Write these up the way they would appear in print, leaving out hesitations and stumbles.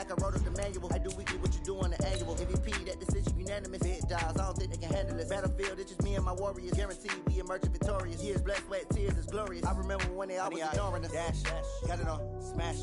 like I wrote up the manual. I do weekly what you do on the annual. MVP, that decision unanimous. Big jobs, I don't think they can handle it. Battlefield, it's just me and my warriors. Guaranteed we emerge victorious. Years, blood, sweat, tears is glorious. I remember when they always ignoring us. Dash, got it on, smash,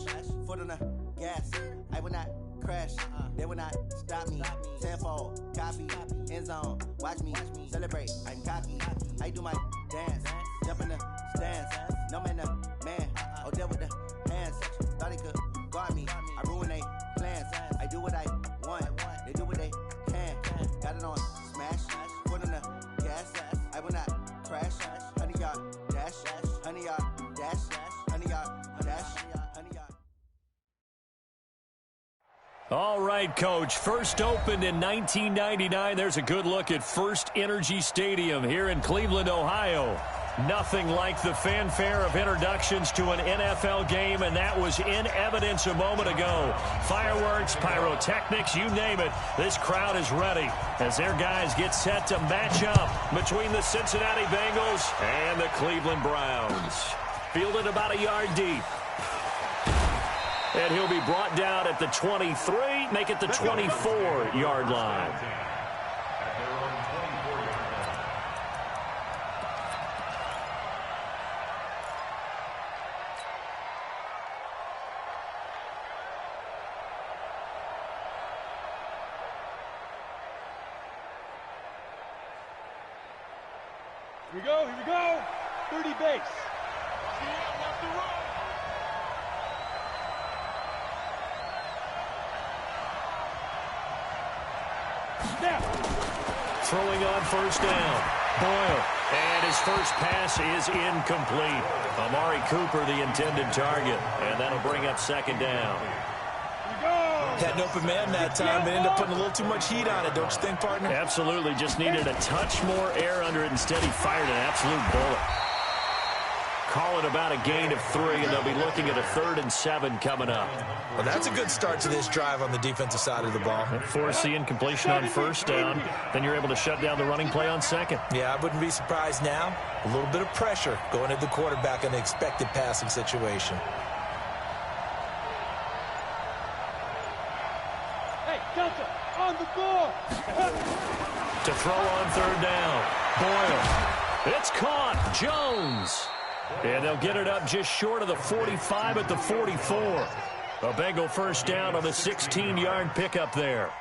foot on the gas. I will not crash, they will not stop me. Tenfold, copy, end zone, watch me celebrate. I'm cocky, I do my dance, jump in the stands. No man, the man, oh, deal with the hands. Thought he could guard me, I ruin they plans. I do what I want, they do what they can. Got it on, smash, foot on the gas. I will not crash, 100 yard dash, 100 yard dash, 100 yard dash, 100 yard. All right, Coach. First opened in 1999. There's a good look at First Energy Stadium here in Cleveland, Ohio. Nothing like the fanfare of introductions to an NFL game, and that was in evidence a moment ago. Fireworks, pyrotechnics, you name it. This crowd is ready as their guys get set to match up between the Cincinnati Bengals and the Cleveland Browns. Fielded about a yard deep. And he'll be brought down at the 23, make it the 24-yard line. Here we go. 30 base. Throwing on first down. Boyle. And his first pass is incomplete. Amari Cooper, the intended target. And that'll bring up second down. Had an open man that time, but ended up putting a little too much heat on it, don't you think, partner? Absolutely. Just needed a touch more air under it. Instead, he fired an absolute bullet. Call it about a gain of 3, and they'll be looking at a 3rd and 7 coming up. Well, that's a good start to this drive on the defensive side of the ball. Force the incompletion on first down. Then you're able to shut down the running play on second. Yeah, I wouldn't be surprised now. A little bit of pressure going at the quarterback in the expected passing situation. Hey, Delta, on the ball. To throw on third down. Boyle. It's caught. Jones. And they'll get it up just short of the 45 at the 44. A Bengal first down on a 16-yard pickup there.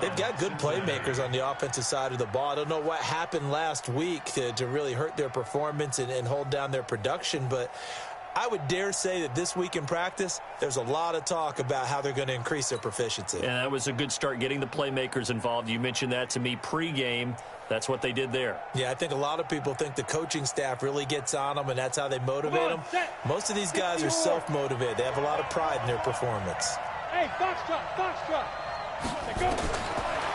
They've got good playmakers on the offensive side of the ball. I don't know what happened last week to really hurt their performance and hold down their production, but I would dare say that this week in practice, there's a lot of talk about how they're going to increase their proficiency. And that was a good start getting the playmakers involved. You mentioned that to me pregame. That's what they did there. Yeah, I think a lot of people think the coaching staff really gets on them, and that's how they motivate them. Most of these guys are self-motivated. They have a lot of pride in their performance. Hey, box drop. Go.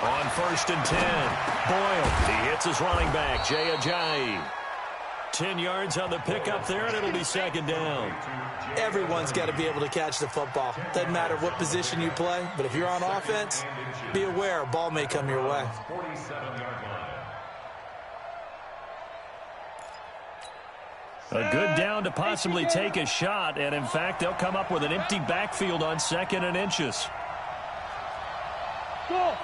On first and 10, Boyle. He hits his running back, Jay Ajayi. 10 yards on the pickup there, and it'll be second down. Everyone's got to be able to catch the football. Doesn't matter what position you play, but if you're on offense, be aware a ball may come your way. A good down to possibly take a shot, and in fact, they'll come up with an empty backfield on 2nd and inches. Go. 37's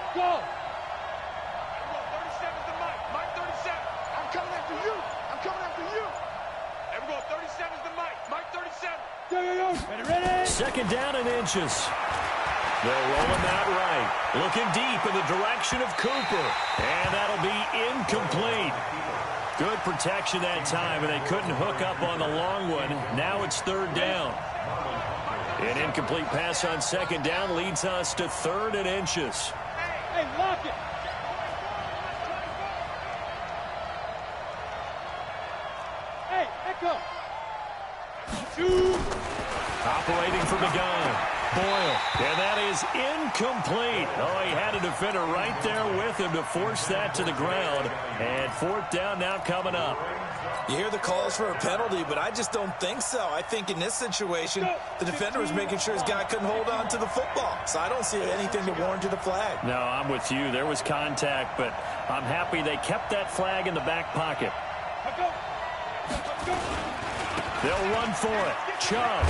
the Mike. Mike 37. I'm coming after you. There we go. 37's the Mike. Mike 37. Go. Ready. 2nd down and inches. They're rolling that right. Looking deep in the direction of Cooper. And that'll be incomplete. Good protection that time, and they couldn't hook up on the long one. Now it's 3rd down. An incomplete pass on 2nd down leads us to 3rd and inches. Hey, lock it. Hey, echo. 2. Operating from the gun. Boyle. And that is incomplete. Oh, he had a defender right there with him to force that to the ground. And 4th down now coming up. You hear the calls for a penalty, but I just don't think so. I think in this situation, the defender was making sure his guy couldn't hold on to the football. So I don't see anything to warrant the flag. No, I'm with you. There was contact, but I'm happy they kept that flag in the back pocket. They'll run for it. Chubb.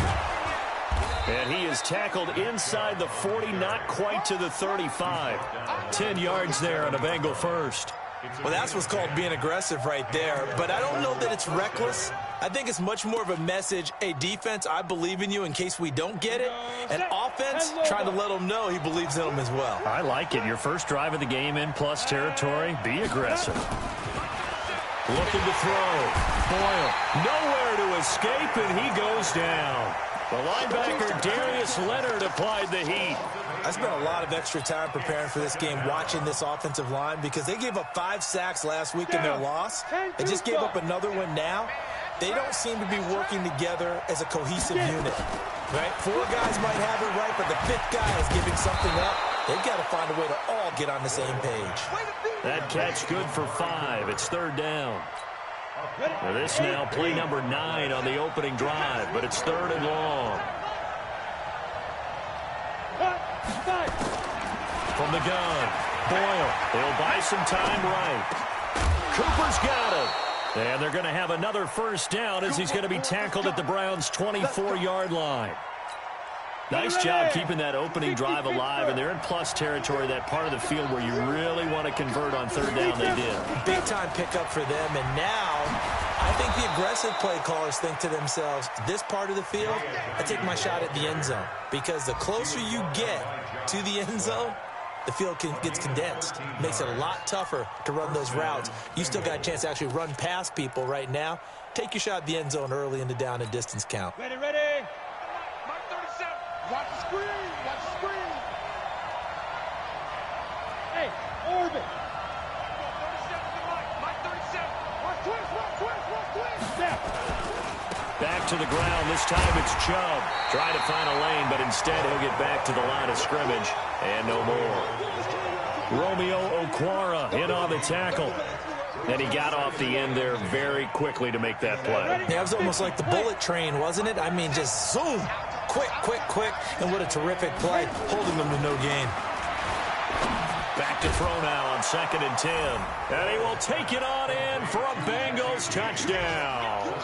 And he is tackled inside the 40, not quite to the 35. 10 yards there on a Bengal first. Well, that's what's called being aggressive right there. But I don't know that it's reckless. I think it's much more of a message, hey, defense, I believe in you in case we don't get it. And offense, trying to let him know he believes in them as well. I like it. Your first drive of the game in plus territory, be aggressive. Looking to throw. Boyle, nowhere to escape, and he goes down. The linebacker, Darius Leonard, applied the heat. I spent a lot of extra time preparing for this game watching this offensive line because they gave up 5 sacks last week in their loss. They just gave up another one now. They don't seem to be working together as a cohesive unit. Right? 4 guys might have it right, but the 5th guy is giving something up. They've got to find a way to all get on the same page. That catch good for 5. It's 3rd down. Now this now play number 9 on the opening drive, but it's 3rd and long. From the gun, Boyle. They'll buy some time right. Cooper's got it. And they're going to have another first down as he's going to be tackled at the Browns' 24-yard line. Nice job keeping that opening drive alive, and they're in plus territory, that part of the field where you really want to convert on 3rd down. They did. Big-time pickup for them, and now I think the aggressive play callers think to themselves, this part of the field, I take my shot at the end zone, because the closer you get to the end zone, the field gets condensed. Makes it a lot tougher to run those routes. You still got a chance to actually run past people right now. Take your shot at the end zone early in the down and distance count. Ready. Mike 37. Watch the screen. Watch the screen. Hey, orbit. 37 to Mike 37. Watch twist. Step. Back to the ground. This time it's Chubb. Trying to find a lane, but instead he'll get back to the line of scrimmage. And no more. Romeo Okwara in on the tackle. And he got off the end there very quickly to make that play. Yeah, it was almost like the bullet train, wasn't it? I mean, just zoom. Quick. And what a terrific play. Holding them to no gain. Back to throw now on 2nd and 10. And he will take it on in for a Bengals touchdown.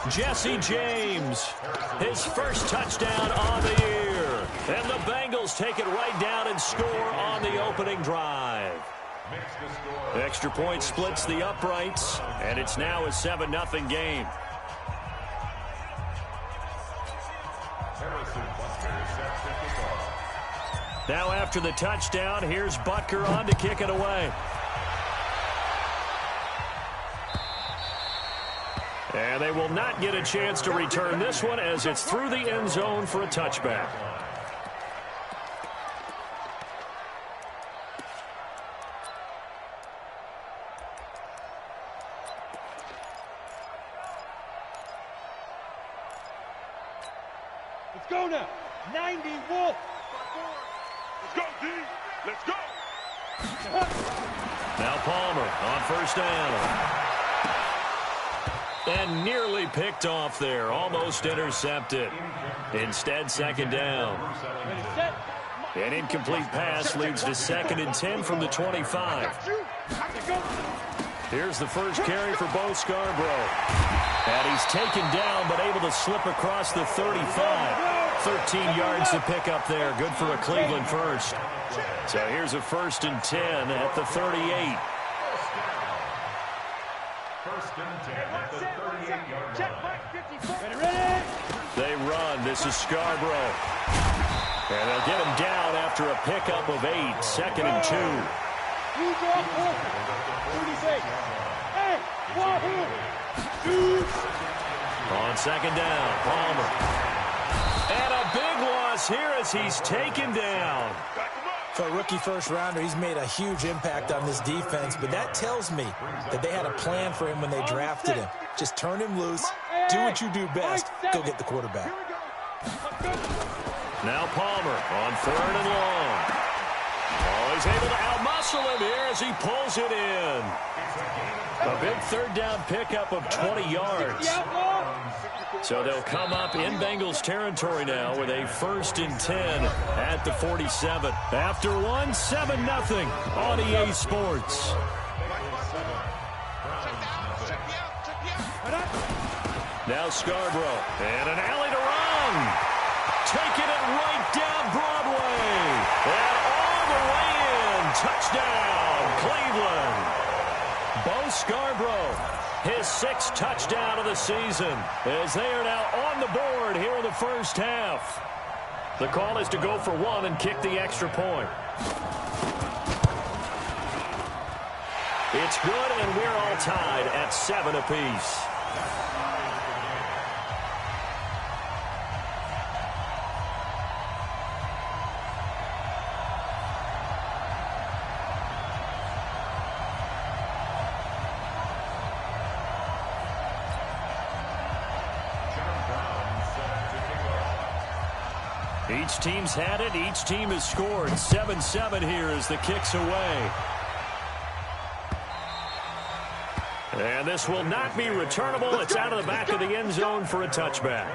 Jesse James, his first touchdown on the year. And the Bengals take it right down and score on the opening drive. Extra point splits the uprights, and it's now a 7-0 game. Now after the touchdown, here's Butker on to kick it away. And they will not get a chance to return this one as it's through the end zone for a touchback. Let's go now. 90 Wolf. Let's go, D. Let's go. Now Palmer on 1st down. And nearly picked off there. Almost intercepted. Instead, 2nd down. An incomplete pass leads to 2nd and 10 from the 25. Here's the first carry for Bo Scarborough. And he's taken down, but able to slip across the 35. 13 yards to pick up there. Good for a Cleveland first. So here's a 1st and 10 at the 38. Ready. They run. This is Scarborough. And they'll get him down after a pickup of 8. 2nd and 2. Hey, Wahoo! On 2nd down, Palmer. And a big loss here as he's taken down. For a rookie first-rounder, he's made a huge impact on this defense, but that tells me that they had a plan for him when they drafted him. Just turn him loose, do what you do best, go get the quarterback. Now Palmer on 3rd and long. Oh, he's able to outmuscle him here as he pulls it in. A big 3rd down pickup of 20 yards. So they'll come up in Bengals territory now with a 1st and 10 at the 47. After one, 7-0 on EA Sports. Now Scarborough, and an alley to run. taking it right down Broadway. And all the way in. Touchdown, Cleveland. Bo Scarborough, his 6th touchdown of the season, as they are now on the board here in the first half. The call is to go for 1 and kick the extra point. It's good, and we're all tied at 7 apiece. Each team's had it. Each team has scored. 7-7 here as the kick's away. And this will not be returnable. It's out of the back of the end zone for a touchback.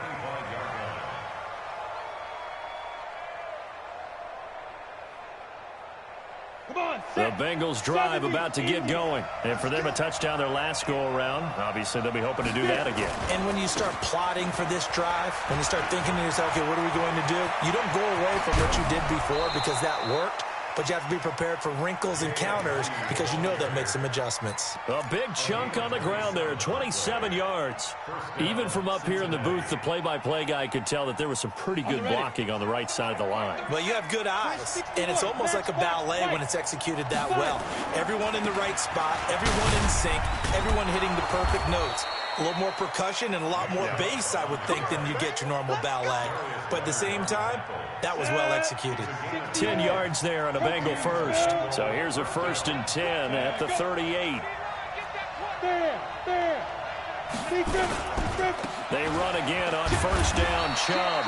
The Bengals drive about to get going. And for them, a touchdown their last go-around. Obviously, they'll be hoping to do that again. And when you start plotting for this drive, when you start thinking to yourself, okay, what are we going to do? You don't go away from what you did before because that worked. But you have to be prepared for wrinkles and counters because you know they'll make some adjustments. A big chunk on the ground there, 27 yards. Even from up here in the booth, the play-by-play guy could tell that there was some pretty good blocking on the right side of the line. Well, you have good eyes, and it's almost like a ballet when it's executed that well. Everyone in the right spot, everyone in sync, everyone hitting the perfect notes. A little more percussion and a lot more bass, I would think, than you get your normal ballet. But at the same time, that was well executed. 10 yards there on a Bengal first. So here's a 1st and 10 at the 38. They run again on 1st down, Chubb.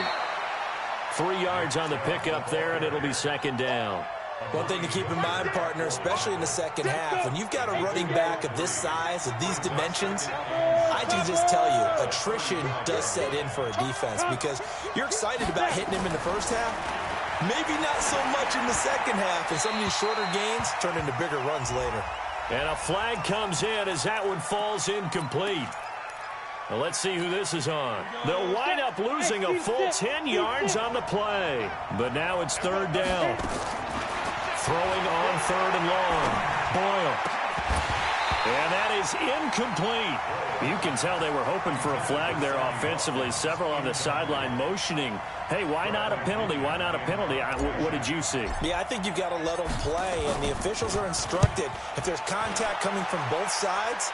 3 yards on the pickup there, and it'll be 2nd down. One thing to keep in mind, partner, especially in the second half, when you've got a running back of this size, of these dimensions, I can just tell you, attrition does set in for a defense because you're excited about hitting him in the first half, maybe not so much in the second half, and some of these shorter gains turn into bigger runs later. And a flag comes in as that one falls incomplete. Well, let's see who this is on. They'll wind up losing a full 10 yards on the play, but now it's 3rd down. Throwing on 3rd and long. Boyle. And that is incomplete. You can tell they were hoping for a flag there offensively. Several on the sideline motioning, hey, why not a penalty? Why not a penalty? What did you see? Yeah, I think you've got to let them play, and the officials are instructed. If there's contact coming from both sides,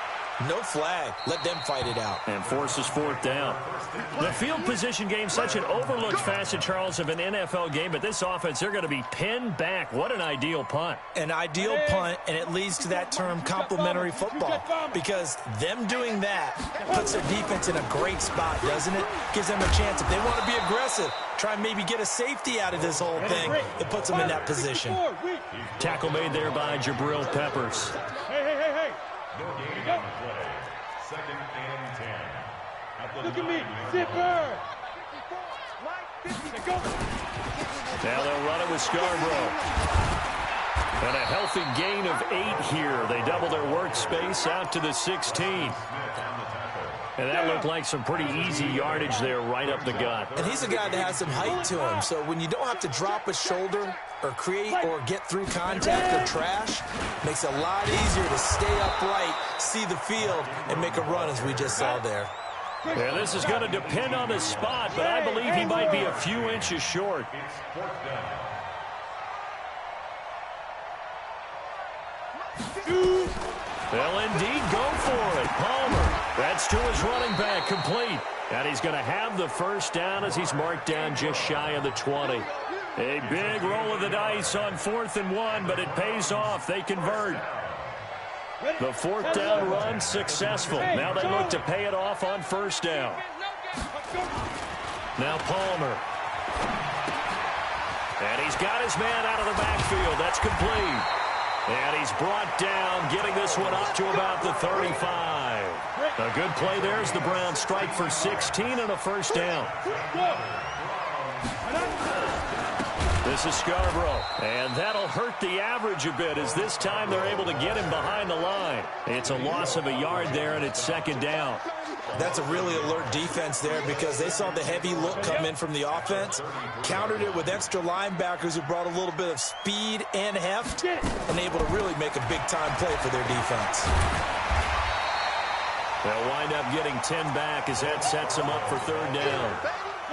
no flag. Let them fight it out. And forces 4th down. The field position game, such an overlooked facet, Charles, of an NFL game, but this offense, they're going to be pinned back. What an ideal punt. An ideal punt, and it leads to that term complementary football, because them doing that puts their defense in a great spot, doesn't it? Gives them a chance. If they want to be aggressive, try and maybe get a safety out of this whole thing, it puts them in that position. Tackle made there by Jabril Peppers. Hey. Second and 10. Look at me, zipper. Now they'll run it with Scarborough. And a healthy gain of 8 here. They double their workspace out to the 16. And that looked like some pretty easy yardage there right up the gut. And he's a guy that has some height to him. So when you don't have to drop a shoulder or create or get through contact or trash, makes it a lot easier to stay upright, see the field, and make a run as we just saw there. Yeah, this is going to depend on the spot, but I believe he might be a few inches short. They'll indeed go for it. Palmer, that's to his running back, complete. And he's going to have the 1st down as he's marked down just shy of the 20. A big roll of the dice on 4th and 1, but it pays off. They convert. The 4th down run successful. Now they look to pay it off on 1st down. Now Palmer. And he's got his man out of the backfield. That's complete. And he's brought down, getting this one up to about the 35. A good play there as the Browns strike for 16 and a 1st down. This is Scarborough, and that'll hurt the average a bit as this time they're able to get him behind the line. It's a loss of a yard there, and it's second down. That's a really alert defense there because they saw the heavy look come in from the offense, countered it with extra linebackers who brought a little bit of speed and heft, and able to really make a big-time play for their defense. They'll wind up getting 10 back as that sets them up for third down.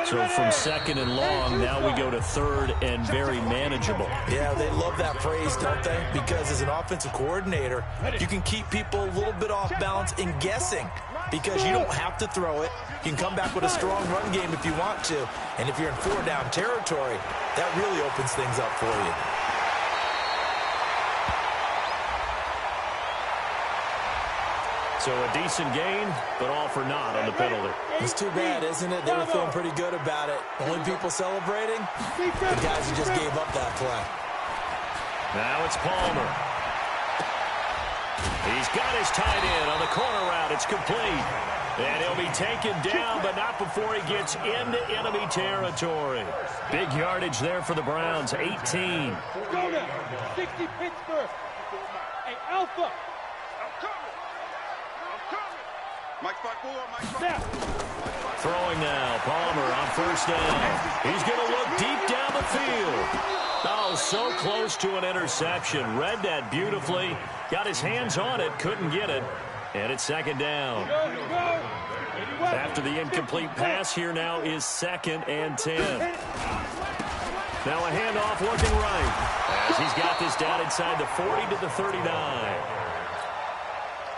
So from second and long, now we go to third and very manageable. Yeah, they love that phrase, don't they? Because as an offensive coordinator, you can keep people a little bit off balance and guessing because you don't have to throw it. You can come back with a strong run game if you want to. And if you're in four-down territory, that really opens things up for you. So a decent gain, but all for naught on the penalty. It's too bad, isn't it? They were feeling pretty good about it. Only people celebrating, the guys who just gave up that play. Now it's Palmer. He's got his tight end on the corner route. It's complete. And he'll be taken down, but not before he gets into enemy territory. Big yardage there for the Browns, 18. Go now. 60 Pittsburgh. Hey, Alpha. Mike 5-4, Mike 5-4. Throwing now, Palmer on first down. He's going to look deep down the field. Oh, so close to an interception. Read that beautifully. Got his hands on it, couldn't get it. And it's second down. After the incomplete pass, here now is second and 10. Now a handoff looking right as he's got this down inside the 40 to the 39.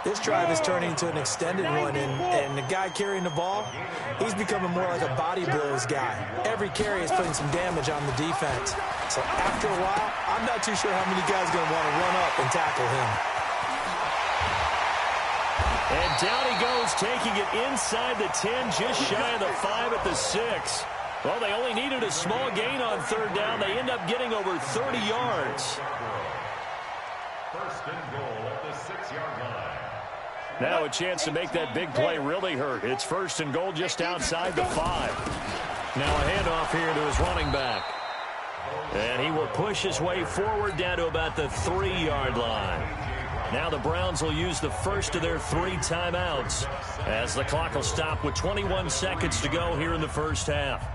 This drive is turning into an extended one, and the guy carrying the ball, he's becoming more like a body blows guy. Every carry is putting some damage on the defense. So after a while, I'm not too sure how many guys are going to want to run up and tackle him. And down he goes, taking it inside the 10, just shy of the 5 at the 6. Well, they only needed a small gain on third down. They end up getting over 30 yards. First and goal at the 6-yard line. Now a chance to make that big play really hurt. It's first and goal just outside the 5. Now a handoff here to his running back. And he will push his way forward down to about the 3-yard line. Now the Browns will use the first of their 3 timeouts as the clock will stop with 21 seconds to go here in the first half.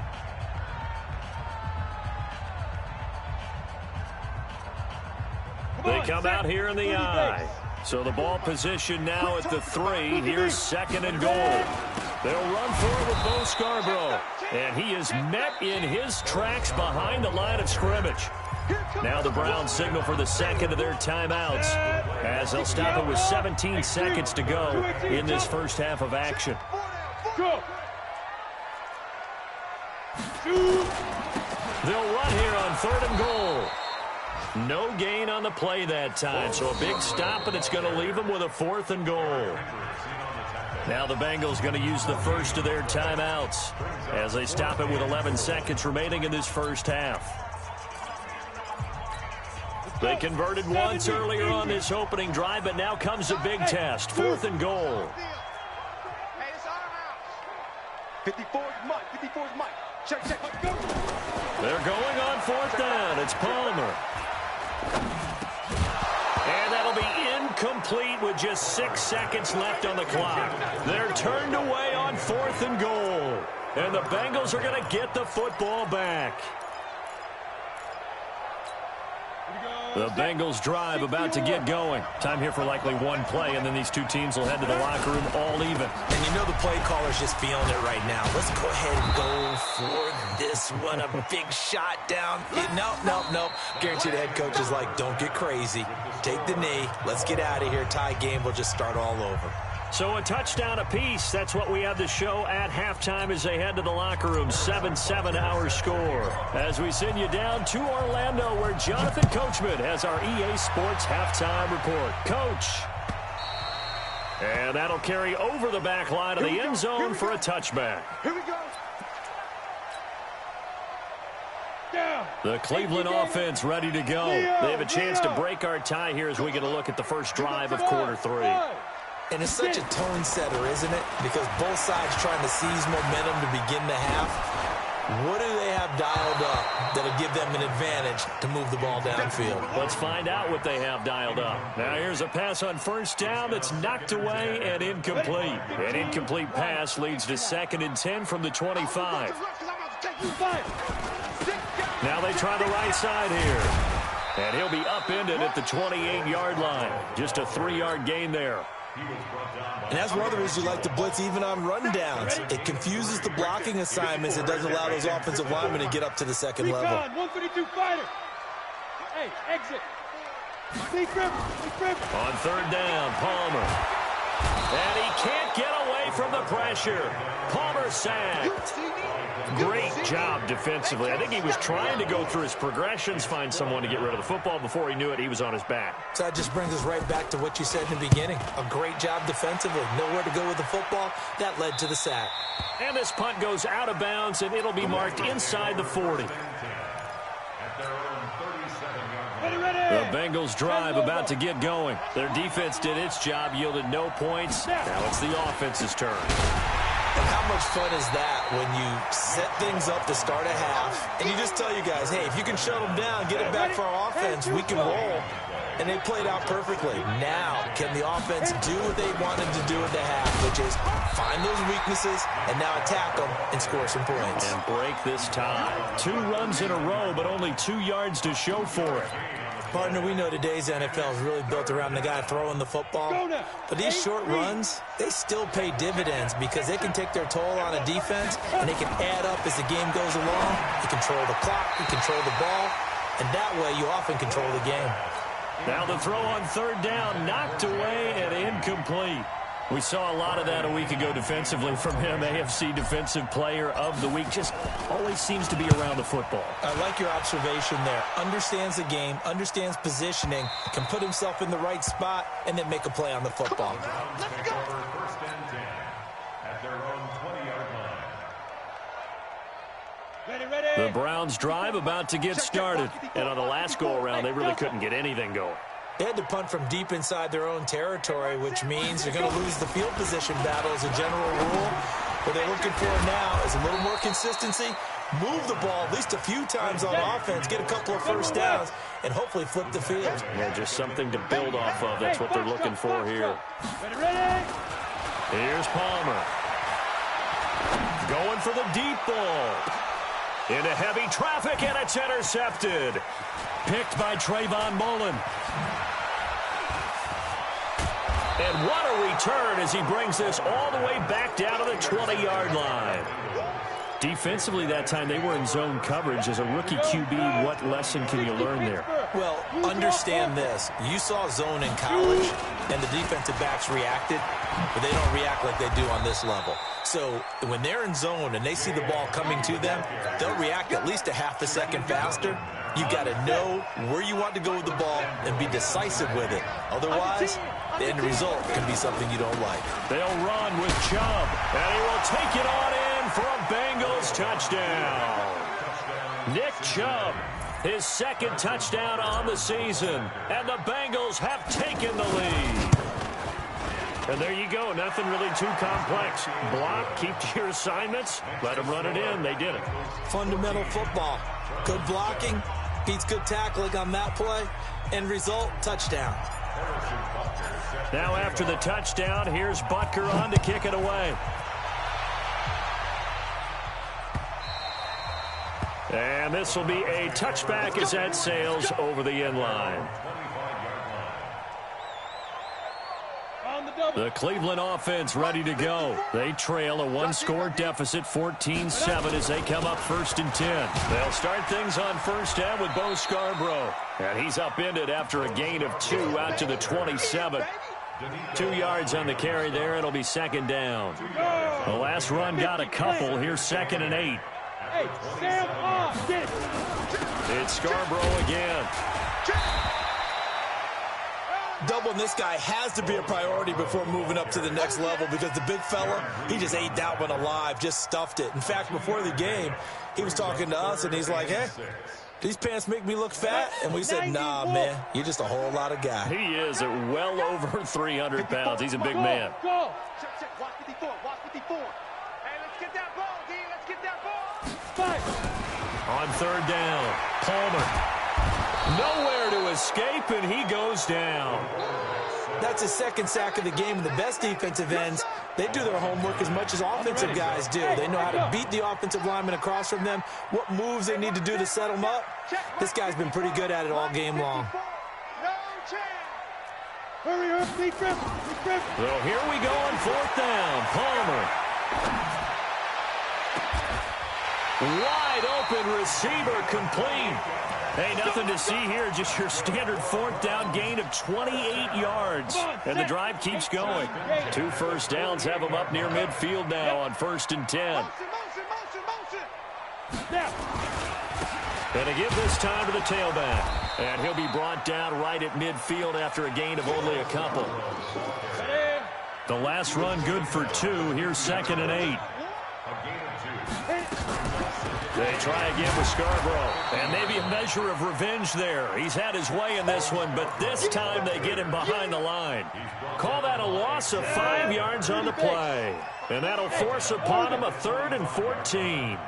They come out here in the I. So the ball position now at the 3. Here's second and goal. They'll run for it with Bo Scarborough. And he is met in his tracks behind the line of scrimmage. Now the Browns signal for the second of their timeouts as they'll stop it with 17 seconds to go in this first half of action. Go. They'll run here on third and goal. No gain on the play that time, so a big stop, and it's going to leave them with a 4th and goal. Now the Bengals going to use the first of their timeouts as they stop it with 11 seconds remaining in this first half. They converted once earlier on this opening drive, but now comes a big test. 4th and goal. Hey, it's our house. 54's Mike. 54's Mike. Check. Go. They're going on 4th down. It's Palmer. And that'll be incomplete with just 6 seconds left on the clock. They're turned away on 4th and goal. And the Bengals are going to get the football back. The Bengals drive about to get going. Time here for likely one play, and then these two teams will head to the locker room all even. And you know the play caller's just feeling it right now. Let's go ahead and go for this one. A big shot down. Nope. Guarantee the head coach is like, don't get crazy. Take the knee. Let's get out of here. Tie game. We'll just start all over. So a touchdown apiece. That's what we have to show at halftime as they head to the locker room. 7-7 our score. As we send you down to Orlando, where Jonathan Coachman has our EA Sports halftime report. Coach. And that'll carry over the back line of the end zone for a touchback. Here we go. The Cleveland offense ready to go. They have a chance to break our tie here as we get a look at the first drive of quarter 3. And it's such a tone setter, isn't it? Because both sides trying to seize momentum to begin the half. What do they have dialed up that'll give them an advantage to move the ball downfield? Let's find out what they have dialed up. Now here's a pass on first down that's knocked away and incomplete. An incomplete pass leads to 2nd and 10 from the 25. Now they try the right side here. And he'll be upended at the 28-yard line. Just a 3-yard gain there. And that's one of the reasons you like to blitz even on rundowns. It confuses the blocking assignments. It doesn't allow those offensive linemen to get up to the second level. 152 fighter. Hey, exit. On 3rd down, Palmer. And he can't get away from the pressure. Palmer sacked. Great job defensively. I think he was trying to go through his progressions, find someone to get rid of the football. Before he knew it, he was on his back. So that just brings us right back to what you said in the beginning. A great job defensively. Nowhere to go with the football. That led to the sack. And this punt goes out of bounds, and it'll be marked inside the 40. The Bengals drive about to get going. Their defense did its job, yielded no points. Now it's the offense's turn. And how much fun is that when you set things up to start a half, and you just tell you guys, hey, if you can shut them down, get it back for our offense, we can roll. And they played out perfectly. Now, can the offense do what they wanted to do at the half, which is find those weaknesses and now attack them and score some points. And break this tie. 2 runs in a row, but only 2 yards to show for it. Partner, we know today's NFL is really built around the guy throwing the football. But these short runs, they still pay dividends because they can take their toll on a defense, and they can add up as the game goes along. You control the clock, you control the ball, and that way you often control the game. Now the throw on 3rd down, knocked away and incomplete. We saw a lot of that a week ago defensively from him. AFC Defensive Player of the Week. Just always seems to be around the football. I like your observation there. Understands the game, understands positioning, can put himself in the right spot, and then make a play on the football. Let's go. 1st and 10 at their own 20-yard line. The Browns drive about to get started. And on the last go-around, they really couldn't get anything going. They had to punt from deep inside their own territory, which means you're going to lose the field position battle as a general rule. What they're looking for now is a little more consistency, move the ball at least a few times on offense, get a couple of first downs, and hopefully flip the field. Yeah, just something to build off of. That's what they're looking for here. Here's Palmer. Going for the deep ball. Into heavy traffic, and it's intercepted. Picked by Trayvon Mullen. And what a return as he brings this all the way back down to the 20-yard line. Defensively that time, they were in zone coverage. As a rookie QB, what lesson can you learn there? Well, understand this. You saw zone in college, and the defensive backs reacted, but they don't react like they do on this level. So when they're in zone and they see the ball coming to them, they'll react at least a half a second faster. You've got to know where you want to go with the ball and be decisive with it. Otherwise, the end result can be something you don't like. They'll run with Chubb, and he will take it on in for a Bengals touchdown. Nick Chubb, his 2nd touchdown on the season, and the Bengals have taken the lead. And there you go. Nothing really too complex. Block, keep to your assignments, let them run it in. They did it. Fundamental football. Good blocking, beats good tackling on that play, end result, touchdown. Now after the touchdown, here's Butker on to kick it away. And this will be a touchback as that sails over the end line. The Cleveland offense ready to go. They trail a 1-score deficit, 14-7, as they come up 1st and 10. They'll start things on 1st down with Bo Scarborough. And he's upended after a gain of 2 out to the 27. 2 yards on the carry there. It'll be 2nd down. The last run got a couple. Here's 2nd and 8. Hey, Sam, get it. It's Scarborough again. Doubling this guy has to be a priority before moving up to the next level because the big fella, he just ate that one alive, just stuffed it. In fact, before the game, he was talking to us, and he's like, hey, these pants make me look fat? And we said, nah, man, you're just a whole lot of guy. He is at well over 300 pounds. He's a big man. Check, watch 54, watch 54. Hey, let's get that ball, D, let's get that ball. On third down, Palmer. Nowhere to escape, and he goes down. That's his second sack of the game, and the best defensive ends, they do their homework as much as offensive guys do. They know how to beat the offensive lineman across from them, what moves they need to do to set them up. This guy's been pretty good at it all game long. Hurry up, Big Grip. Well, here we go on fourth down. Palmer. Wide open receiver, complete. Hey, nothing to see here, just your standard fourth down gain of 28 yards. And the drive keeps going. 2 first downs have them up near midfield now on 1st and 10. And to give this time to the tailback. And he'll be brought down right at midfield after a gain of only a couple. The last run good for 2. Here's 2nd and 8. They try again with Scarborough. And maybe a measure of revenge there. He's had his way in this one, but this time they get him behind the line. Call that a loss of 5 yards on the play. And that'll force upon him a 3rd and 14.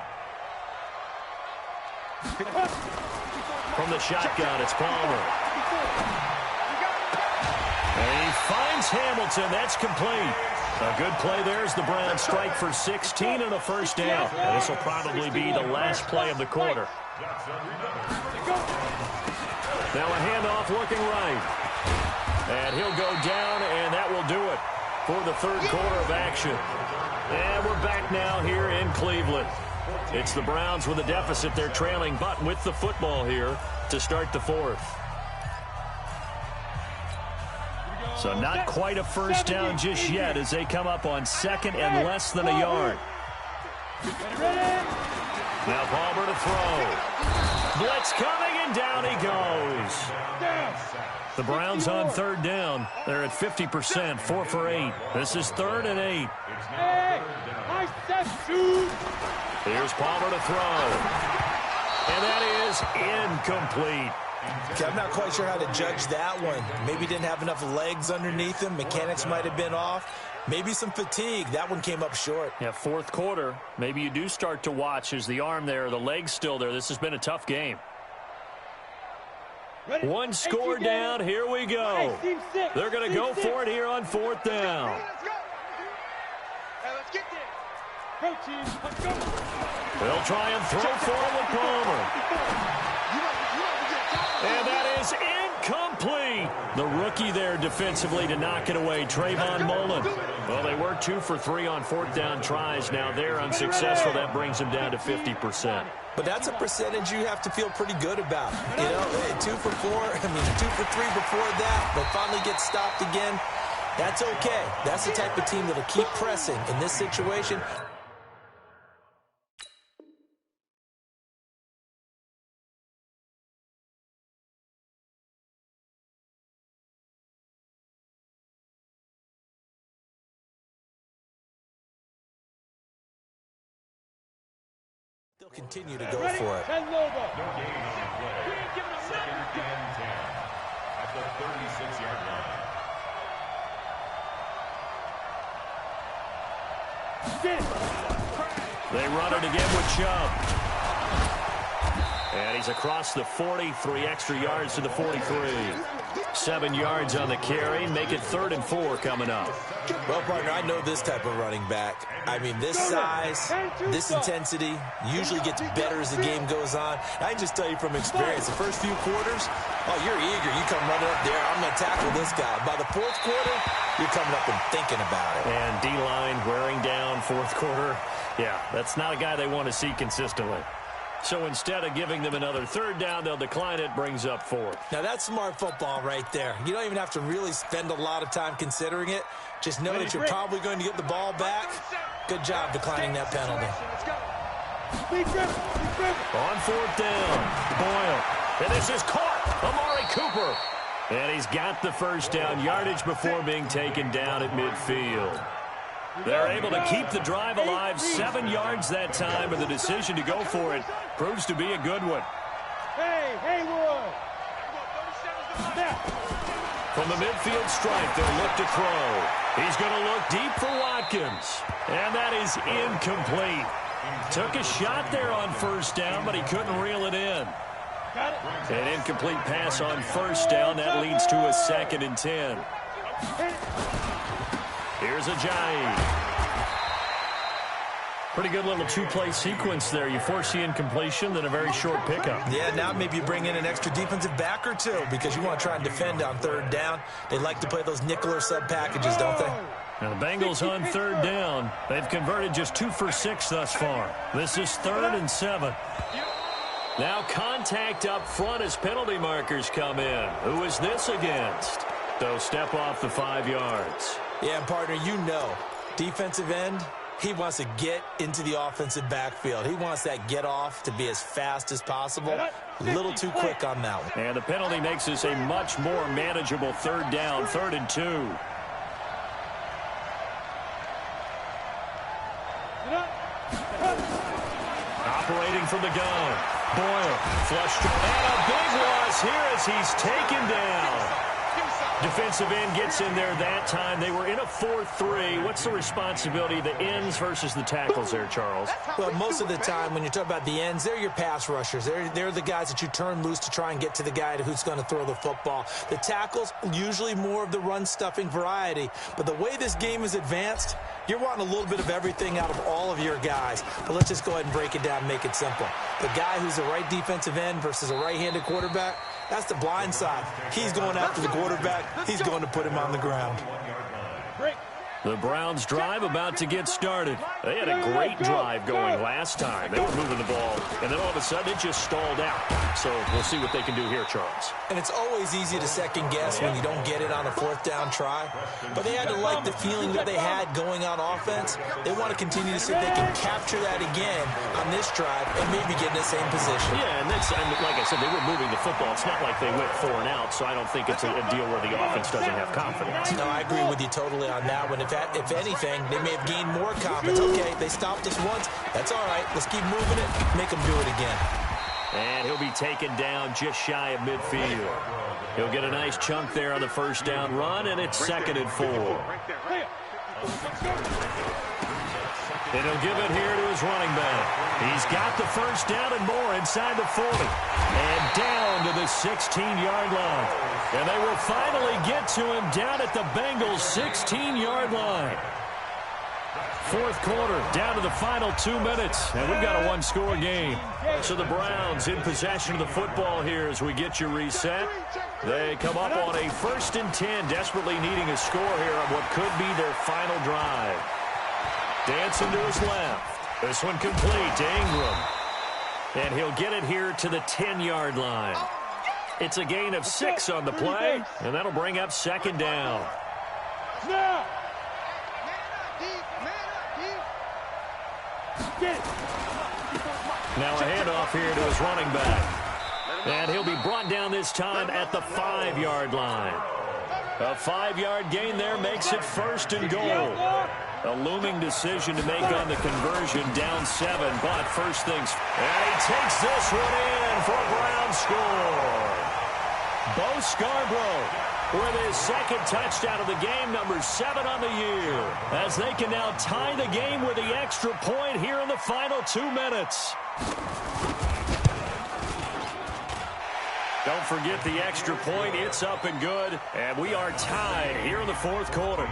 From the shotgun, it's Palmer. And he finds Hamilton. That's complete. A good play there as the Browns strike for 16 and a first down. And this will probably be the last play of the quarter. Now a handoff looking right. And he'll go down, and that will do it for the 3rd quarter of action. And we're back now here in Cleveland. It's the Browns with a deficit. They're trailing, but with the football here to start the 4th. So not quite a first down just yet as they come up on 2nd and less than a yard. Now Palmer to throw. Blitz coming, and down he goes. The Browns on 3rd down. They're at 50%, 4 for 8. This is 3rd and 8. Here's Palmer to throw. And that is incomplete. Okay, I'm not quite sure how to judge that one. Maybe didn't have enough legs underneath him. Mechanics might have been off. Maybe some fatigue. That one came up short. Yeah, 4th quarter. Maybe you do start to watch as the arm there, the leg's still there. This has been a tough game. One score down. Here we go. They're going to go for it here on 4th down. They'll try and throw for it with Palmer. And that is incomplete. The rookie there defensively to knock it away, Trayvon Mullen. Well, they were 2 for 3 on 4th down tries. Now they're unsuccessful. That brings them down to 50%. But that's a percentage you have to feel pretty good about. You know, 2 for 4, 2 for 3 before that. They finally get stopped again. That's okay. That's the type of team that'll keep pressing in this situation. They'll continue to go for it. No gain on the play. 2nd and 10 at the 36-yard line. They run it again with Chubb. And he's across the 40, 3 extra yards to the 43. 7 yards on the carry. Make it 3rd and 4 coming up. Well, partner, I know this type of running back. I mean, this size, this intensity usually gets better as the game goes on. I can just tell you from experience, the first few quarters, oh, you're eager. You come running up there, I'm going to tackle this guy. By the 4th quarter, you're coming up and thinking about it. And D-line wearing down 4th quarter. Yeah, that's not a guy they want to see consistently. So instead of giving them another 3rd down, they'll decline it, brings up 4th. Now, that's smart football right there. You don't even have to really spend a lot of time considering it. Just know that you're probably going to get the ball back. Good job declining that penalty. On 4th down, Boyle. And this is caught. Amari Cooper. And he's got the first down yardage before being taken down at midfield. They're able to keep the drive alive, 7 yards that time, and the decision to go for it proves to be a good one. From the midfield stripe, they'll look to throw. He's going to look deep for Watkins. And that is incomplete. Took a shot there on first down, but he couldn't reel it in. An incomplete pass on first down. That leads to a 2nd and 10. Here's Ajayi. Pretty good little two-play sequence there. You force the incompletion, then a very short pickup. Yeah, now maybe you bring in an extra defensive back or two because you want to try and defend on 3rd down. They like to play those nickel or sub packages, don't they? Now the Bengals on 3rd down. They've converted just 2 for 6 thus far. This is 3rd and 7. Now contact up front as penalty markers come in. Who is this against? So step off the 5 yards. Yeah, partner, you know, defensive end, he wants to get into the offensive backfield. He wants that get off to be as fast as possible. A little too quick on that one. And the penalty makes this a much more manageable 3rd down, 3rd and 2. Operating from the gun. Boyle, flush, and a big loss here as he's taken down. Defensive end gets in there that time. They were in a 4-3. What's the responsibility of the ends versus the tackles there, Charles? Well, most of the time when you talk about the ends, they're your pass rushers. They're the guys that you turn loose to try and get to the guy who's going to throw the football. The tackles, usually more of the run-stuffing variety. But the way this game is advanced, you're wanting a little bit of everything out of all of your guys. But let's just go ahead and break it down and make it simple. The guy who's a right defensive end versus a right-handed quarterback, that's the blind side. He's going after the quarterback. He's going to put him on the ground. The Browns drive about to get started. They had a great drive going last time. They were moving the ball, and then all of a sudden it just stalled out. So we'll see what they can do here, Charles. And it's always easy to second guess when you don't get it on a 4th down try. But they had to like the feeling that they had going on offense. They want to continue to see if they can capture that again on this drive and maybe get in the same position. Yeah, and that's, I mean, like I said, they were moving the football. It's not like they went 4 and out, so I don't think it's a deal where the offense doesn't have confidence. No, I agree with you totally on that one. If anything, they may have gained more confidence. Okay, they stopped us once. That's all right. Let's keep moving it. Make them do it again. And he'll be taken down just shy of midfield. He'll get a nice chunk there on the 1st down run, and it's 2nd and 4. And he'll give it here to his running back. He's got the 1st down and more inside the 40. And down to the 16-yard line. And they will finally get to him down at the Bengals' 16-yard line. 4th quarter, down to the final 2 minutes. And we've got a 1-score game. So the Browns in possession of the football here as we get you reset. They come up on a 1st and 10, desperately needing a score here on what could be their final drive. Dancing to his left. This one complete to Ingram. And he'll get it here to the 10-yard line. It's a gain of 6 on the play, and that'll bring up 2nd down. Now a handoff here to his running back. And he'll be brought down this time at the 5-yard line. A 5-yard gain there makes it 1st and goal. A looming decision to make on the conversion, down 7, but first things. And he takes this one in for a Brown score. Bo Scarborough with his 2nd touchdown of the game, number 7 on the year, as they can now tie the game with the extra point here in the final 2 minutes. Don't forget the extra point. It's up and good, and we are tied here in the 4th quarter.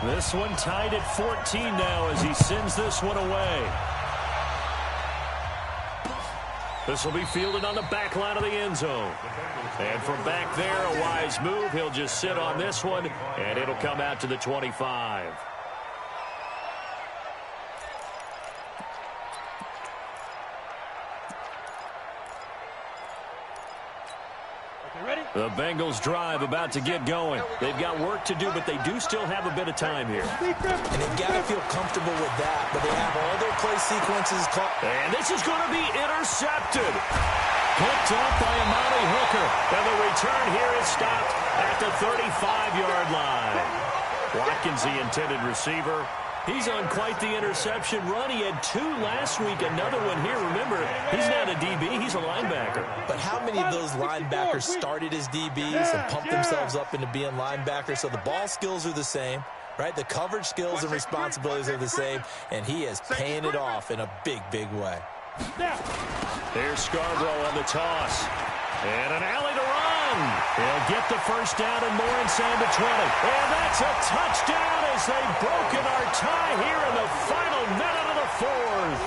This one tied at 14 now as he sends this one away. This will be fielded on the back line of the end zone. And from back there, a wise move. He'll just sit on this one, and it'll come out to the 25. The Bengals drive about to get going. They've got work to do, but they do still have a bit of time here. And they've got to feel comfortable with that, but they have all their play sequences called. And this is going to be intercepted. Picked up by Amani Hooker. And the return here is stopped at the 35-yard line. Watkins, the intended receiver. He's on quite the interception run. He had 2 last week, another one here. Remember, he's not a DB, he's a linebacker. But how many of those linebackers started as DBs and pumped themselves up into being linebackers? So the ball skills are the same, right? The coverage skills and responsibilities are the same, and he is paying it off in a big, big way. There's Scarborough on the toss. And an alley to run. He'll get the first down and more inside the 20. And that's a touchdown as they've broken our tie here in the final minute of the 4th.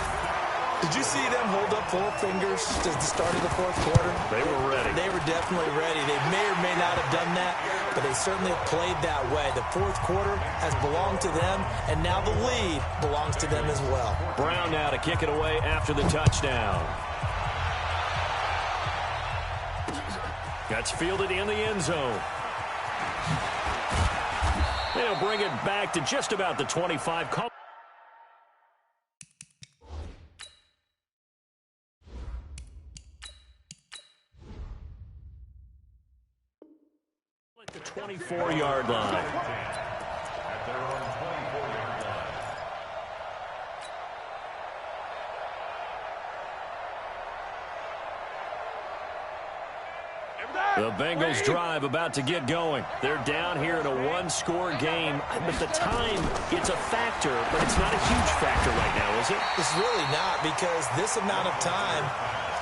Did you see them hold up 4 fingers at the start of the 4th quarter? They were ready. They were definitely ready. They may or may not have done that, but they certainly have played that way. The 4th quarter has belonged to them, and now the lead belongs to them as well. Brown now to kick it away after the touchdown. That's fielded in the end zone. They'll bring it back to just about the 25. At the 24-yard line. At their own 24-yard line. The Bengals drive about to get going. They're down here in a 1-score game. But the time, it's a factor, but it's not a huge factor right now, is it? It's really not, because this amount of time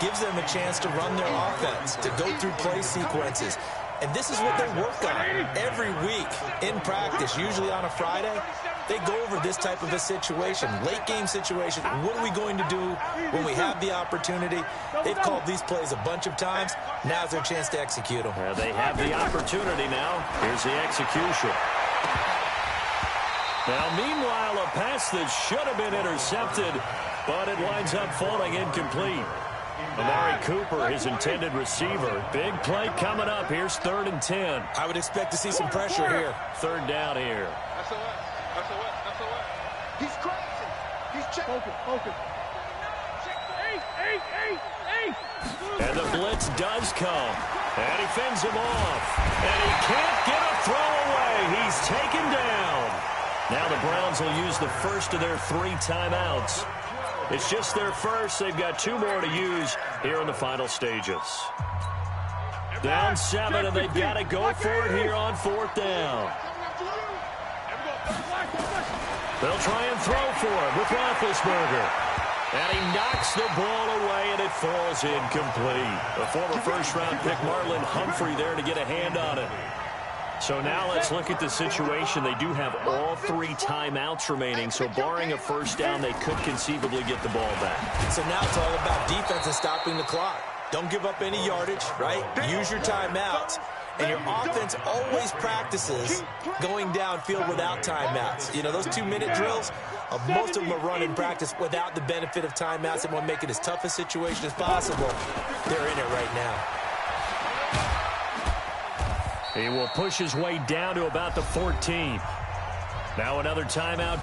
gives them a chance to run their offense, to go through play sequences. And this is what they work on every week in practice, usually on a Friday. They go over this type of a situation, late game situation. What are we going to do when we have the opportunity? They've called these plays a bunch of times. Now's their chance to execute them. They have the opportunity now. Here's the execution. Now, meanwhile, a pass that should have been intercepted, but it winds up falling incomplete. Amari Cooper, his intended receiver. Big play coming up. Here's 3rd and 10. I would expect to see some pressure here. 3rd down here. He's crazy. He's checking. Focus. And the blitz does come. And he fends him off. And he can't get a throw away. He's taken down. Now the Browns will use the first of their 3 timeouts. It's just their first. They've got 2 more to use here in the final stages. Down 7, and they've got to go for it here on 4th down. They'll try and throw for it with Roethlisberger. And he knocks the ball away, and it falls incomplete. The former first-round pick Marlon Humphrey there to get a hand on it. So now let's look at the situation. They do have all 3 timeouts remaining, so barring a first down, they could conceivably get the ball back. So now it's all about defense and stopping the clock. Don't give up any yardage, right? Use your timeouts. And your offense always practices going downfield without timeouts. You know, those 2-minute drills, most of them are run in practice without the benefit of timeouts. They want to make it as tough a situation as possible. They're in it right now. He will push his way down to about the 14. Now another timeout.